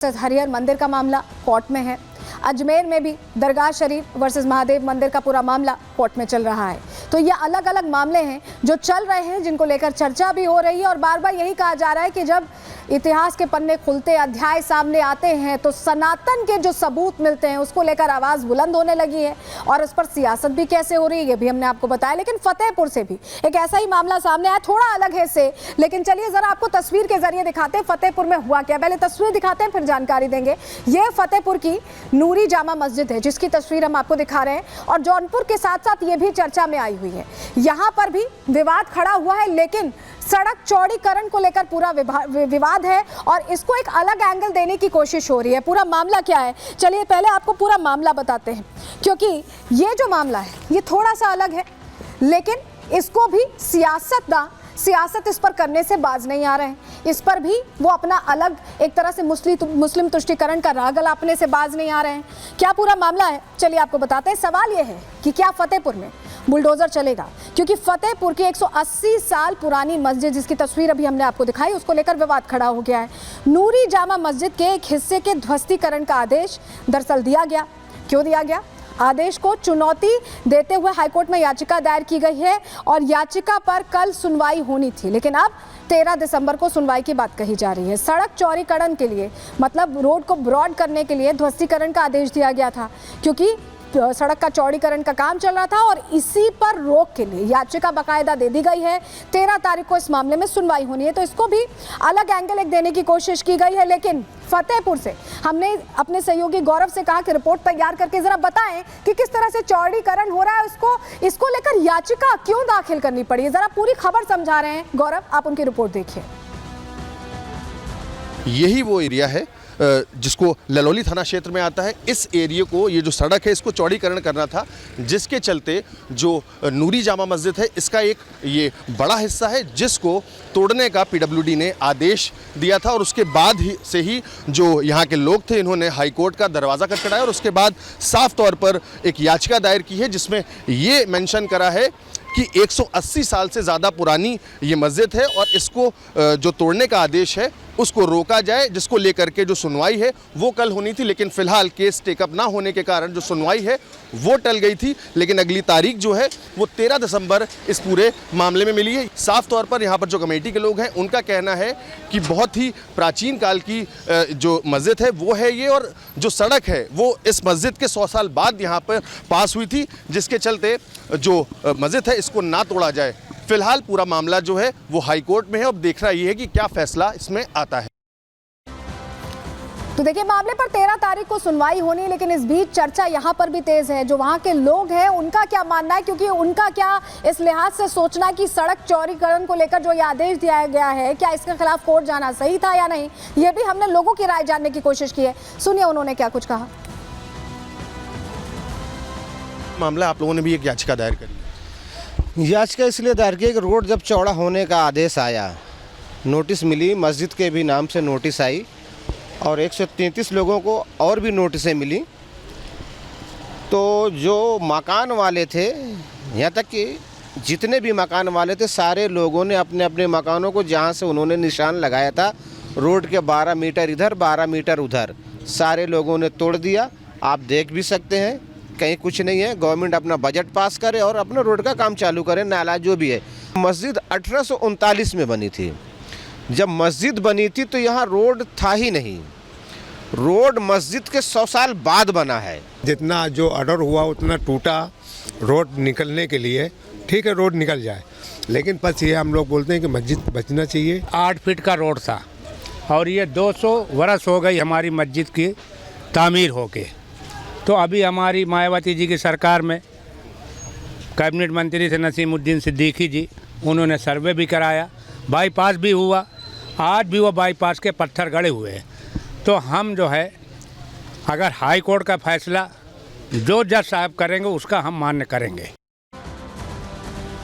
हरिहर मंदिर का मामला कोर्ट में है। अजमेर में भी दरगाह शरीफ वर्सेस महादेव मंदिर का पूरा मामला कोर्ट में चल रहा है। तो ये अलग अलग मामले हैं जो चल रहे हैं, जिनको लेकर चर्चा भी हो रही है और बार बार यही कहा जा रहा है कि जब इतिहास के पन्ने खुलते, अध्याय सामने आते हैं तो सनातन के जो सबूत मिलते हैं उसको लेकर आवाज़ बुलंद होने लगी है। और उस पर सियासत भी कैसे हो रही है ये भी हमने आपको बताया। लेकिन फतेहपुर से भी एक ऐसा ही मामला सामने आया, थोड़ा अलग है इससे, लेकिन चलिए ज़रा आपको तस्वीर के जरिए दिखाते हैं फतेहपुर में हुआ क्या। पहले तस्वीर दिखाते हैं फिर जानकारी देंगे। ये फतेहपुर की नूरी जामा मस्जिद है जिसकी तस्वीर हम आपको दिखा रहे हैं और जौनपुर के साथ साथ ये भी चर्चा में आई हुई है। यहाँ पर भी विवाद खड़ा हुआ है, लेकिन सड़क चौड़ीकरण को लेकर पूरा विवाद है और इसको एक अलग एंगल देने की कोशिश हो रही है। पूरा मामला क्या है, चलिए पहले आपको पूरा मामला बताते हैं, क्योंकि ये जो मामला है ये थोड़ा सा अलग है, लेकिन इसको भी सियासत इस पर करने से बाज नहीं आ रहे हैं। इस पर भी वो अपना अलग एक तरह से मुस्लिम तुष्टीकरण का राग अलापने से बाज नहीं आ रहे हैं। क्या पूरा मामला है चलिए आपको बताते हैं। सवाल ये है कि क्या फतेहपुर में बुलडोजर चलेगा, क्योंकि फतेहपुर की 180 साल पुरानी मस्जिद जिसकी तस्वीर अभी हमने आपको दिखाई उसको लेकर विवाद खड़ा हो गया है। नूरी जामा मस्जिद के एक हिस्से के ध्वस्तीकरण का आदेश दरअसल दिया गया। क्यों दिया गया? आदेश को चुनौती देते हुए हाईकोर्ट में याचिका दायर की गई है और याचिका पर कल सुनवाई होनी थी, लेकिन अब 13 दिसंबर को सुनवाई की बात कही जा रही है। सड़क चौड़ीकरण के लिए मतलब रोड को ब्रॉड करने के लिए ध्वस्तीकरण का आदेश दिया गया था, क्योंकि सड़क का चौड़ीकरण का काम चल रहा था और इसी पर रोक के लिए याचिका बाकायदा दे दी गई है। 13 तारीख को इस मामले में सुनवाई होनी है, तो इसको भी अलग एंगल एक देने की कोशिश की गई है। लेकिन फतेहपुर से हमने अपने सहयोगी गौरव से कहा कि रिपोर्ट तैयार करके जरा बताएं कि किस तरह से चौड़ीकरण हो रहा है, इसको लेकर याचिका क्यों दाखिल करनी पड़ी है। जरा पूरी खबर समझा रहे हैं गौरव, आप उनकी रिपोर्ट देखिए। यही वो एरिया है जिसको ललौली थाना क्षेत्र में आता है। इस एरिया को, ये जो सड़क है इसको चौड़ीकरण करना था, जिसके चलते जो नूरी जामा मस्जिद है इसका एक ये बड़ा हिस्सा है जिसको तोड़ने का पीडब्ल्यूडी ने आदेश दिया था। और उसके बाद से ही जो यहाँ के लोग थे इन्होंने हाईकोर्ट का दरवाज़ा खटखटाया और उसके बाद साफ तौर पर एक याचिका दायर की है जिसमें ये मेंशन करा है कि 180 साल से ज़्यादा पुरानी ये मस्जिद है और इसको जो तोड़ने का आदेश है उसको रोका जाए, जिसको लेकर के जो सुनवाई है वो कल होनी थी। लेकिन फिलहाल केस टेकअप ना होने के कारण जो सुनवाई है वो टल गई थी। लेकिन अगली तारीख जो है वो 13 दिसंबर इस पूरे मामले में मिली है। साफ तौर पर यहाँ पर जो कमेटी के लोग हैं उनका कहना है कि बहुत ही प्राचीन काल की जो मस्जिद है वो है ये, और जो सड़क है वो इस मस्जिद के 100 साल बाद यहाँ पर पास हुई थी, जिसके चलते जो मस्जिद है इसको ना तोड़ा जाए। फिलहाल पूरा मामला जो है वो हाई कोर्ट में है। अब देखना ये है कि क्या फैसला इसमें आता है। तो देखिए मामले पर 13 तारीख को सुनवाई होनी, लेकिन इस बीच चर्चा यहाँ पर भी तेज है। जो वहाँ के लोग हैं उनका क्या मानना है, क्योंकि उनका क्या इस लिहाज से सोचना है कि सड़क चौड़ीकरण को लेकर जो ये आदेश दिया गया है क्या इसके खिलाफ कोर्ट जाना सही था या नहीं, ये भी हमने लोगों की राय जानने की कोशिश की है। सुनिए उन्होंने क्या कुछ कहा। मामला आप लोगों ने भी एक याचिका दायर करी। याचिका इसलिए दायर की कि रोड जब चौड़ा होने का आदेश आया, नोटिस मिली, मस्जिद के भी नाम से नोटिस आई और 133 लोगों को और भी नोटिसें मिली। तो जो मकान वाले थे, यहाँ तक कि जितने भी मकान वाले थे, सारे लोगों ने अपने अपने मकानों को जहाँ से उन्होंने निशान लगाया था रोड के 12 मीटर इधर 12 मीटर उधर, सारे लोगों ने तोड़ दिया। आप देख भी सकते हैं कहीं कुछ नहीं है। गवर्नमेंट अपना बजट पास करे और अपना रोड का काम चालू करे, नाला जो भी है। मस्जिद 1839 में बनी थी। जब मस्जिद बनी थी तो यहाँ रोड था ही नहीं। रोड मस्जिद के 100 साल बाद बना है। जितना जो ऑर्डर हुआ उतना टूटा रोड निकलने के लिए, ठीक है रोड निकल जाए, लेकिन बस ये हम लोग बोलते हैं कि मस्जिद बचना चाहिए। 8 फीट का रोड था और ये 200 वर्ष हो गई हमारी मस्जिद की तामीर होके। तो अभी हमारी मायावती जी की सरकार में कैबिनेट मंत्री थे नसीमुद्दीन सिद्दीकी जी, उन्होंने सर्वे भी कराया, बाईपास भी हुआ। आज भी वो बाईपास के पत्थर गड़े हुए हैं। तो हम जो है अगर हाई कोर्ट का फैसला जो जज साहब करेंगे उसका हम मान्य करेंगे।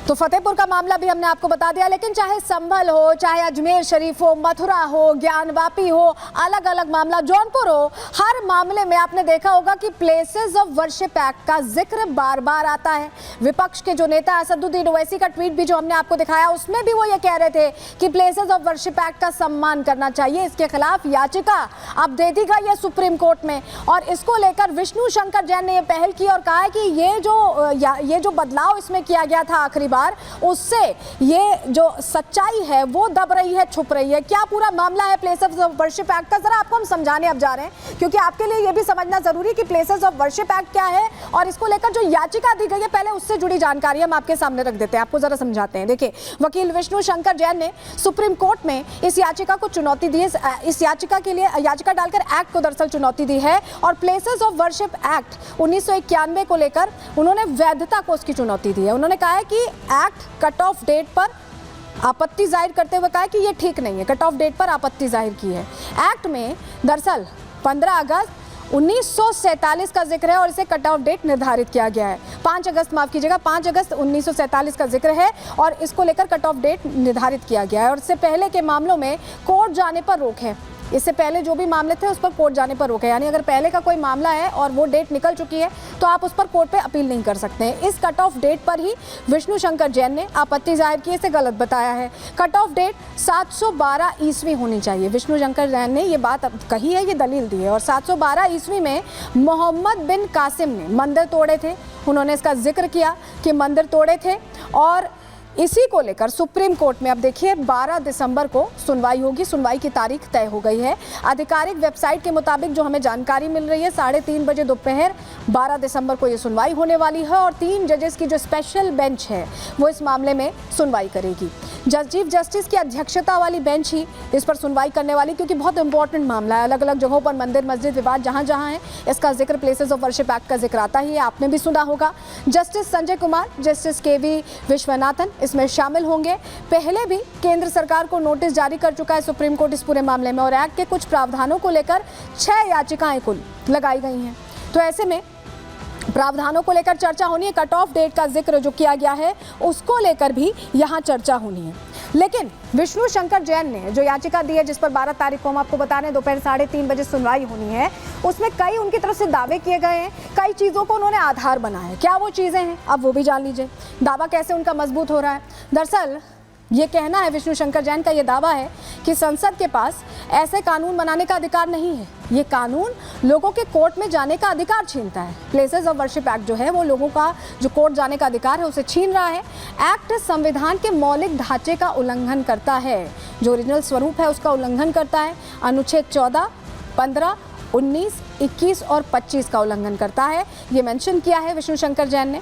तो फतेहपुर का मामला भी हमने आपको बता दिया, लेकिन चाहे संभल हो, चाहे अजमेर शरीफ हो, मथुरा हो, ज्ञानवापी हो, अलग अलग मामला जौनपुर हो, हर मामले में आपने देखा होगा कि प्लेसेस ऑफ वर्शिप एक्ट का जिक्र बार बार आता है। विपक्ष के जो नेता असदुद्दीन ओवैसी का ट्वीट भी जो हमने आपको दिखाया, उसमें भी वो ये कह रहे थे कि प्लेसेस ऑफ वर्शिप एक्ट का सम्मान करना चाहिए। इसके खिलाफ याचिका अब दे दी गई है सुप्रीम कोर्ट में, और इसको लेकर विष्णु शंकर जैन ने यह पहल की और कहा है कि ये जो बदलाव इसमें किया गया था आखिरी बार, उससे ये जो सच्चाई है वो दब रही है, छुप रही है। क्या पूरा मामला है प्लेसेस ऑफ वर्शिप एक्ट का, जरा आपको हम समझाने अब जा रहे हैं, क्योंकि आपके लिए ये भी समझना जरूरी है कि प्लेसेस ऑफ वर्शिप एक्ट क्या है और इसको लेकर जो याचिका दी गई है, पहले उससे जुड़ी जानकारी हम आपके सामने रख देते हैं, आपको जरा समझाते हैं। देखिए, वकील विष्णु शंकर जैन ने सुप्रीम कोर्ट में इस याचिका को चुनौती दी है। इस याचिका के लिए याचिका डालकर एक्ट को दरअसल चुनौती दी है, और प्लेसेस ऑफ वर्शिप एक्ट 1991 को लेकर उन्होंने वैधता को उसकी चुनौती दी है। उन्होंने कहा है कि एक्ट कट ऑफ डेट पर आपत्ति जाहिर करते हुए कहा है कि ये ठीक नहीं है, कट ऑफ डेट पर आपत्ति जाहिर की है। एक्ट में दरअसल 15 अगस्त 1947 का जिक्र है और इसे कट ऑफ डेट निर्धारित किया गया है। 5 अगस्त, माफ कीजिएगा, 5 अगस्त 1947 का जिक्र है और इसको लेकर कट ऑफ डेट निर्धारित किया गया है। और इससे पहले के मामलों में कोर्ट जाने पर रोक है। इससे पहले जो भी मामले थे उस पर कोर्ट जाने पर रोक है, यानी अगर पहले का कोई मामला है और वो डेट निकल चुकी है तो आप उस पर कोर्ट पे अपील नहीं कर सकते हैं। इस कट ऑफ डेट पर ही विष्णु शंकर जैन ने आपत्ति जाहिर की, इसे गलत बताया है। कट ऑफ डेट 712 ईस्वी होनी चाहिए। विष्णु शंकर जैन ने ये बात कही है, ये दलील दी है। और 712 ईस्वी में मोहम्मद बिन कासिम ने मंदिर तोड़े थे, उन्होंने इसका जिक्र किया कि मंदिर तोड़े थे, और इसी को लेकर सुप्रीम कोर्ट में अब देखिए 12 दिसंबर को सुनवाई होगी। सुनवाई की तारीख तय हो गई है। आधिकारिक वेबसाइट के मुताबिक जो हमें जानकारी मिल रही है, 3:30 बजे दोपहर 12 दिसंबर को ये सुनवाई होने वाली है, और 3 जजेस की जो स्पेशल बेंच है वो इस मामले में सुनवाई करेगी। चीफ जस्टिस की अध्यक्षता वाली बेंच ही इस पर सुनवाई करने वाली, क्योंकि बहुत इंपॉर्टेंट मामला है। अलग अलग जगहों पर मंदिर मस्जिद विवाद जहाँ जहाँ है, इसका जिक्र प्लेसेस ऑफ वर्शिप एक्ट का जिक्र आता ही है, आपने भी सुना होगा। Justice Sanjay Kumar, Justice KV Viswanathan इसमें शामिल होंगे। पहले भी केंद्र सरकार को नोटिस जारी कर चुका है सुप्रीम कोर्ट इस पूरे मामले में, और एक्ट के कुछ प्रावधानों को लेकर 6 याचिकाएं कुल लगाई गई हैं। तो ऐसे में प्रावधानों को लेकर चर्चा होनी है, कट ऑफ डेट का जिक्र जो किया गया है उसको लेकर भी यहाँ चर्चा होनी है। लेकिन विष्णु शंकर जैन ने जो याचिका दी है, जिस पर 12 तारीख को हम आपको बता रहे हैं दोपहर 3:30 बजे सुनवाई होनी है, उसमें कई उनकी तरफ से दावे किए गए हैं, कई चीज़ों को उन्होंने आधार बनाया है। क्या वो चीज़ें हैं, अब वो भी जान लीजिए। दावा कैसे उनका मजबूत हो रहा है। दरअसल ये कहना है, विष्णु शंकर जैन का ये दावा है कि संसद के पास ऐसे कानून बनाने का अधिकार नहीं है। ये कानून लोगों के कोर्ट में जाने का अधिकार छीनता है। प्लेसेस ऑफ वर्शिप एक्ट जो है वो लोगों का जो कोर्ट जाने का अधिकार है उसे छीन रहा है। एक्ट संविधान के मौलिक ढांचे का उल्लंघन करता है, जो ओरिजिनल स्वरूप है उसका उल्लंघन करता है। अनुच्छेद 14, 15, 19, 21 और 25 का उल्लंघन करता है, ये मेंशन किया है विष्णु शंकर जैन ने।